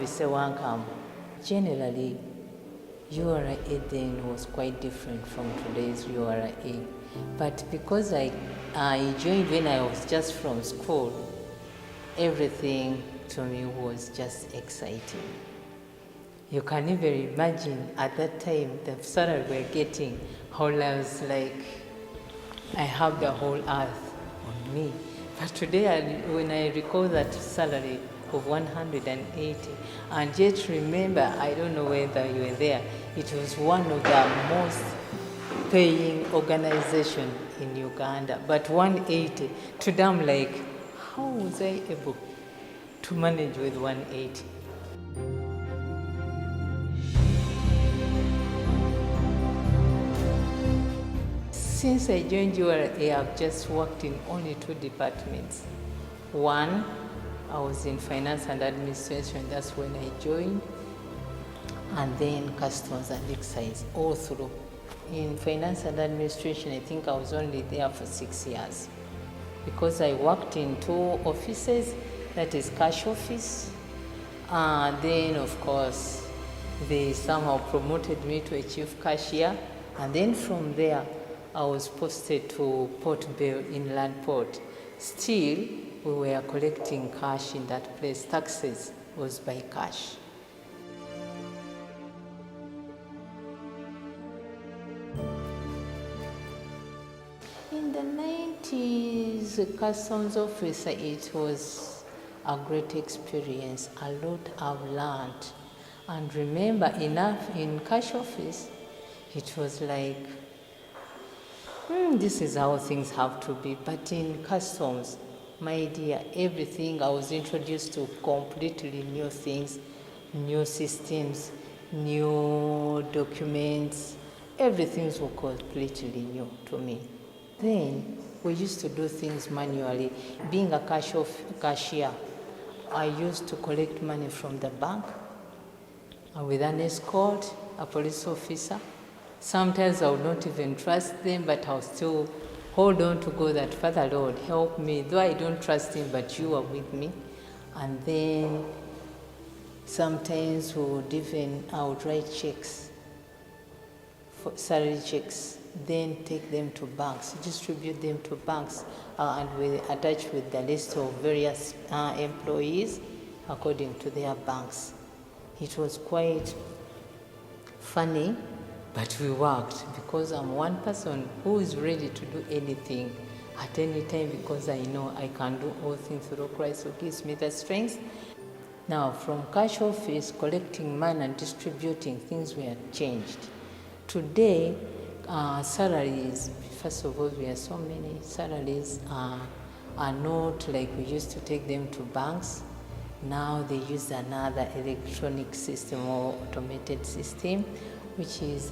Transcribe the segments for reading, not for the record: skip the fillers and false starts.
Helga Sewankambo. Generally, URA then was quite different from today's URA. But because I joined when I was just from school, everything to me was just exciting. You can even imagine at that time the salary we're getting, how I was like, I have the whole earth on me. But today, when I recall that salary of 180, and yet remember, I don't know whether you were there, it was one of the most paying organization in Uganda. But 180, today I'm like, how was I able to manage with 180? Since I joined URA, I've just worked in only 2 departments. One, I was in finance and administration, that's when I joined, and then customs and excise, all through. In finance and administration, I think I was only there for 6 years, because I worked in 2 offices, that is cash office, then of course, they somehow promoted me to a chief cashier, and then from there, I was posted to Port Bell Inland Port. Still, we were collecting cash in that place. Taxes was by cash. In the 90s, customs officer, it was a great experience. A lot I've learned. And remember, enough in cash office, it was like, this is how things have to be. But in customs, my dear, everything I was introduced to completely new things, new systems, new documents, everything was completely new to me. Then we used to do things manually. Being a cashier, I used to collect money from the bank with an escort, a police officer. Sometimes I would not even trust them, but I'll still hold on to God that, Father Lord, help me. Though I don't trust him, but you are with me. And then sometimes I would write checks, salary checks, then take them to banks, distribute them to banks, and attach with the list of various employees according to their banks. It was quite funny. But we worked, because I'm one person who is ready to do anything at any time, because I know I can do all things through Christ who gives me the strength. Now, from cash office, collecting money and distributing, things were changed. Today, salaries, first of all, we have so many salaries are not like we used to take them to banks. Now they use another electronic system or automated system, which is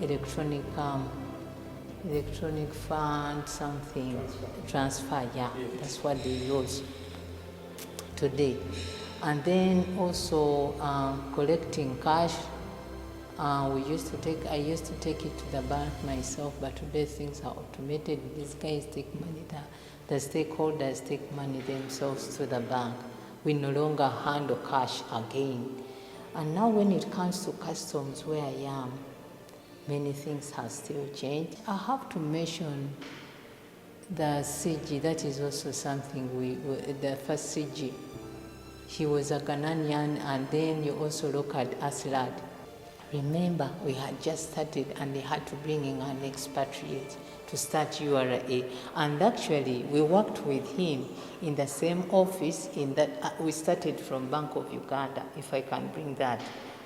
electronic fund something, transfer, yeah, that's what they use today. And then also collecting cash, I used to take it to the bank myself, but today things are automated. These guys take money, the stakeholders take money themselves to the bank. We no longer handle cash again. And now when it comes to customs, where I am, many things have still changed. I have to mention the CG. That is also something the first CG. He was a Ghanaian, and then you also look at Aslad. Remember, we had just started, and they had to bring in an expatriate to start URA. And actually, we worked with him in the same office we started from Bank of Uganda, if I can bring that.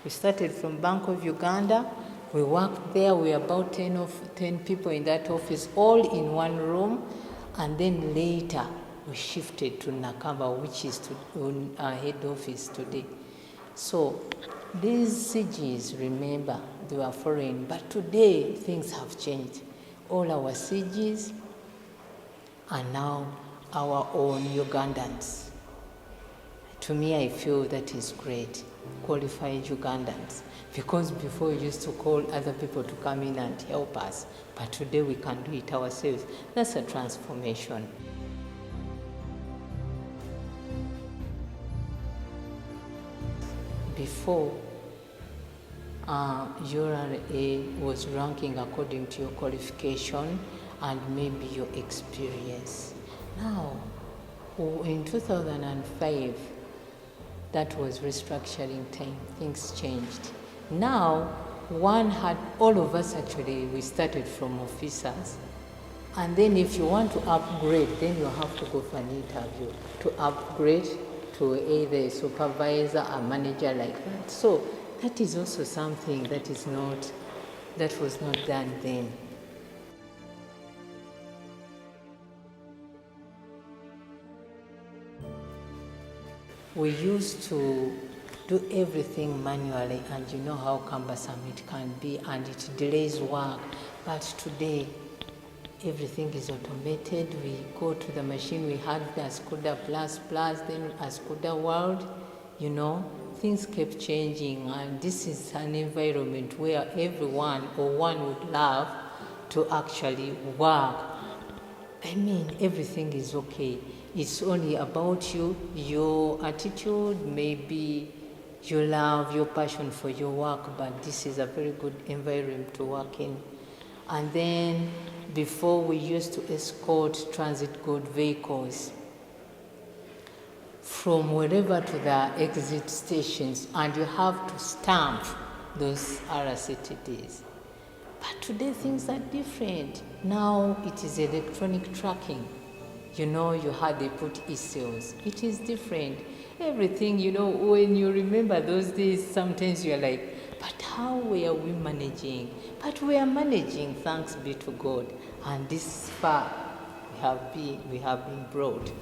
We started from Bank of Uganda, we worked there, we were about 10 people in that office, all in one room, and then later we shifted to Nakamba, which is our head office today. So these CGs, remember, they were foreign, but today things have changed. All our CGs are now our own Ugandans. To me, I feel that is great, qualified Ugandans, because before we used to call other people to come in and help us, but today we can do it ourselves. That's a transformation. before, URA was ranking according to your qualification and maybe your experience. Now, in 2005, that was restructuring time, things changed. Now, all of us actually, we started from officers. And then if you want to upgrade, then you have to go for an interview to upgrade to either a supervisor or manager like that. So that is also something that was not done then. We used to do everything manually, and you know how cumbersome it can be, and it delays work. But today, everything is automated. We go to the machine. We had the Ascuda Plus, then Ascuda World. You know, things kept changing, and this is an environment where everyone or one would love to actually work. I mean, everything is okay. It's only about you, your attitude, maybe your love, your passion for your work, but this is a very good environment to work in. And then before, we used to escort transit good vehicles from wherever to the exit stations, and you have to stamp those RCTDs. But today things are different. Now it is electronic tracking. You know, they put e-seals. It is different. Everything, you know, when you remember those days, sometimes you're like, but how were we managing? But we are managing, thanks be to God. And this far we have been brought.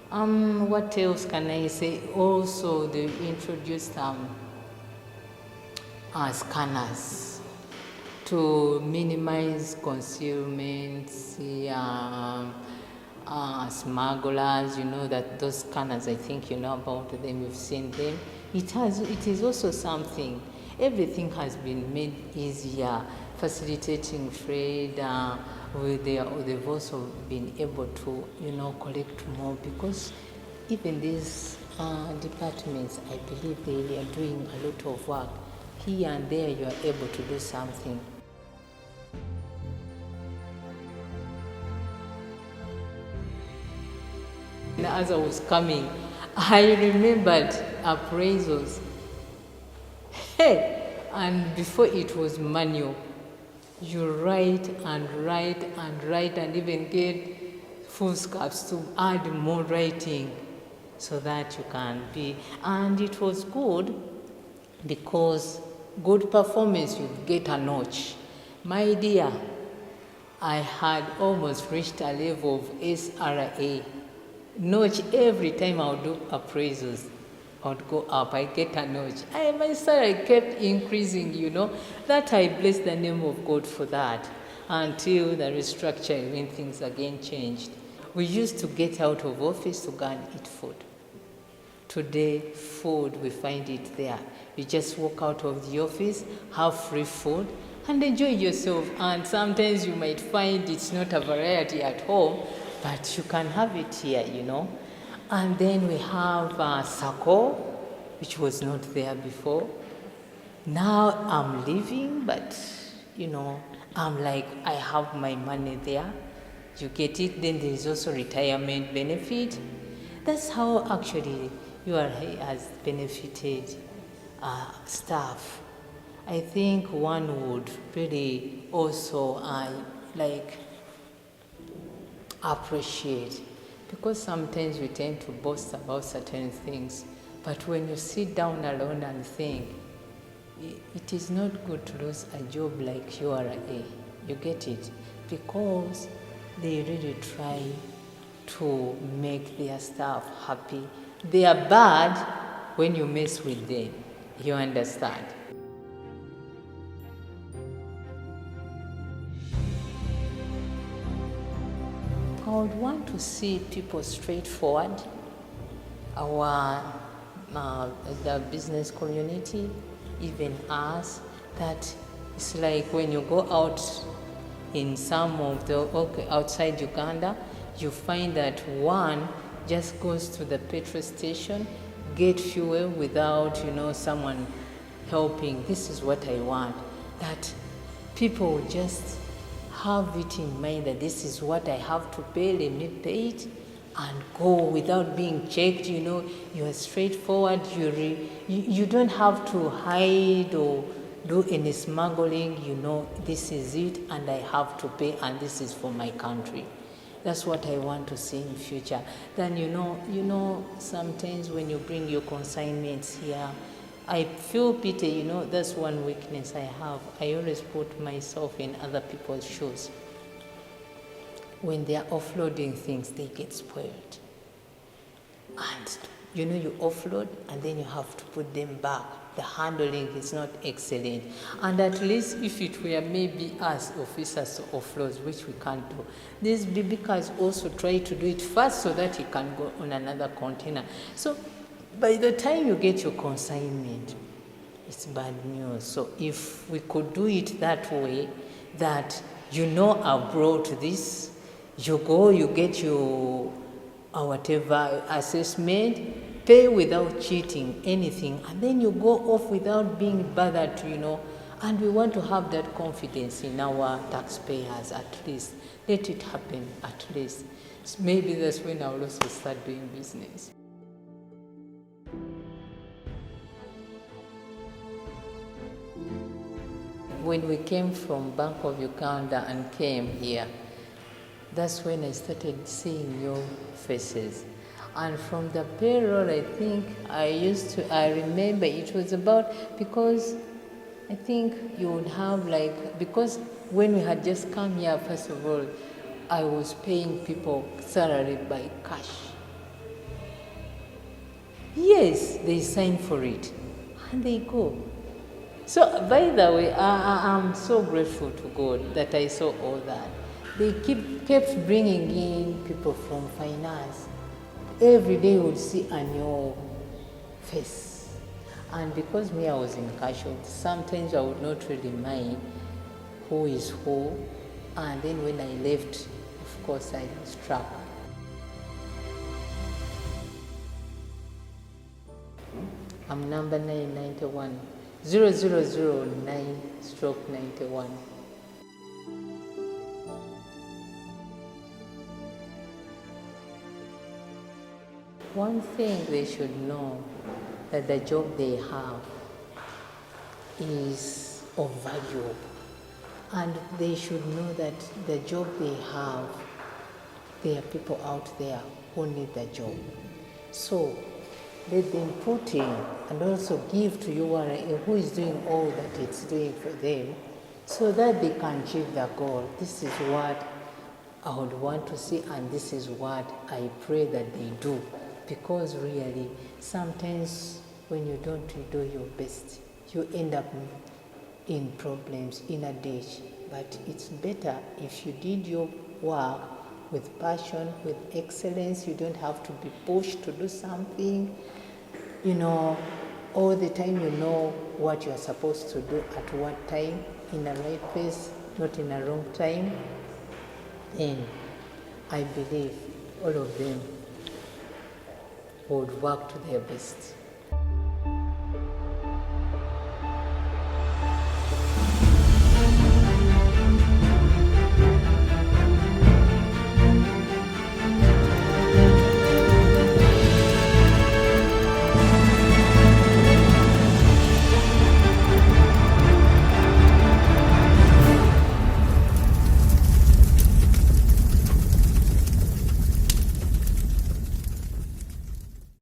What else can I say? Also, they introduced scanners to minimize concealment, smugglers. You know that those scanners, I think you know about them, you've seen them. It is also something. Everything has been made easier, facilitating trade. They've also been able to, you know, collect more, because even these departments, I believe they are doing a lot of work. Here and there, you are able to do something. As I was coming, I remembered appraisals. Hey, and before it was manual. You write and write and write, and even get foolscaps to add more writing so that you can be. And it was good, because good performance, you get a notch. My dear, I had almost reached a level of SRA. Notch every time I would do appraisals. I would go up, I get a notch. My salary kept increasing, you know. That I bless the name of God for that, until the restructuring, when things again changed. We used to get out of office to go and eat food. Today, food, we find it there. You just walk out of the office, have free food, and enjoy yourself. And sometimes you might find it's not a variety at home, but you can have it here, you know. And then we have Sako, which was not there before. Now I'm leaving, but, you know, I'm like, I have my money there. You get it. Then there is also retirement benefit. That's how actually URA has benefited staff. I think one would really also appreciate, because sometimes we tend to boast about certain things, but when you sit down alone and think, it is not good to lose a job like URA. You get it? Because they really try to make their staff happy. They are bad when you mess with them. You understand? I would want to see people straightforward, the business community, even us, that it's like when you go out in some of outside Uganda, you find that one just goes to the petrol station, get fuel without, someone helping. This is what I want, that people just have it in mind that this is what I have to pay, let me pay it, and go without being checked. You are straightforward. You don't have to hide or do any smuggling. This is it, and I have to pay, and this is for my country. That's what I want to see in future. Then sometimes when you bring your consignments here, I feel pity. That's one weakness I have. I always put myself in other people's shoes. When they are offloading things, they get spoiled. And you offload and then you have to put them back. The handling is not excellent. And at least if it were maybe us officers to offload, which we can't do, these BB cars also try to do it fast so that it can go on another container. So by the time you get your consignment, it's bad news. So if we could do it that way, that I brought this, you go, you get your whatever assessment, pay without cheating anything, and then you go off without being bothered, and we want to have that confidence in our taxpayers at least. Let it happen at least. So maybe that's when I'll also start doing business. When we came from Bank of Uganda and came here, that's when I started seeing new faces. And from the payroll, I think I remember it was about, because I think you would have because when we had just come here, first of all, I was paying people salary by cash. Yes, they sign for it, and they go. So, by the way, I'm so grateful to God that I saw all that. They kept bringing in people from finance. Every day you would see a new face. And because I was in casualty, sometimes I would not really mind who is who. And then when I left, of course, I lost track. I'm number 991, 0009/91. One thing they should know, that the job they have is of value. And they should know that the job they have, there are people out there who need the job. So let them put in and also give to URA who is doing all that it's doing for them, so that they can achieve their goal. This is what I would want to see, and this is what I pray that they do. Because really, sometimes when you don't do your best, you end up in problems, in a ditch. But it's better if you did your work with passion, with excellence. You don't have to be pushed to do something. All the time you know what you're supposed to do at what time, in the right place, not in a wrong time. And I believe all of them would work to their best.